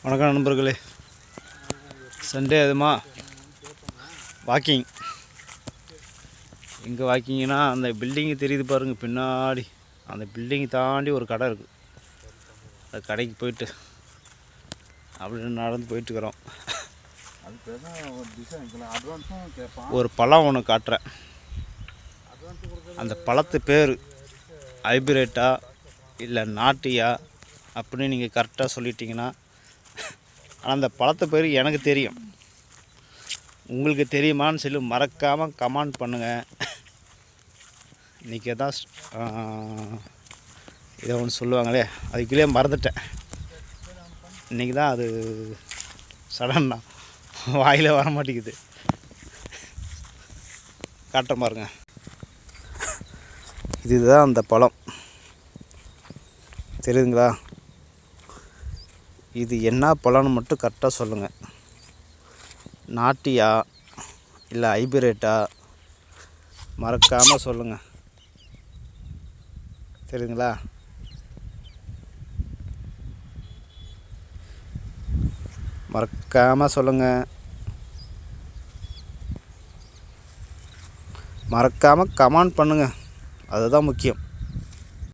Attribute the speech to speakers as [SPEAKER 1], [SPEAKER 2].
[SPEAKER 1] வணக்கம் நண்பர்களே. சண்டே அதுமா வாக்கிங். எங்கே வாக்கிங்கன்னா அந்த பில்டிங்கு தெரியுது பாருங்கள் பின்னாடி. அந்த பில்டிங்கை தாண்டி ஒரு கடை இருக்குது. அந்த கடைக்கு போயிட்டு அப்படின்னு நடந்து போயிட்டுருக்குறோம். ஒரு பழம் ஒன்று காட்டுறேன். அந்த பழத்து பேர் ஹைபிரேட்டா இல்லை நாட்டியா அப்படின்னு நீங்கள் கரெக்டாக சொல்லிட்டீங்கன்னா, ஆனால் அந்த பழத்தை பேர் எனக்கு தெரியும். உங்களுக்கு தெரியுமான்னு சொல்லி மறக்காமல் கமெண்ட் பண்ணுங்கள். இன்றைக்கி தான் இதை ஒன்று சொல்லுவாங்களே, அதுக்குள்ளே மறந்துட்டேன். இன்றைக்கி தான் அது சடன்னா வாயில் வர மாட்டேங்குது. காட்டுற பாருங்க. இதுதான் அந்த பழம் தெரியுதுங்களா? இது என்ன பழம்னு மட்டும் கரெக்டாக சொல்லுங்கள். நாட்டியா இல்லை ஹைபிரேட்டா மறக்காமல் சொல்லுங்கள். தெரியுதுங்களா? மறக்காமல் சொல்லுங்கள். மறக்காமல் கமெண்ட் பண்ணுங்கள். அதுதான் முக்கியம்.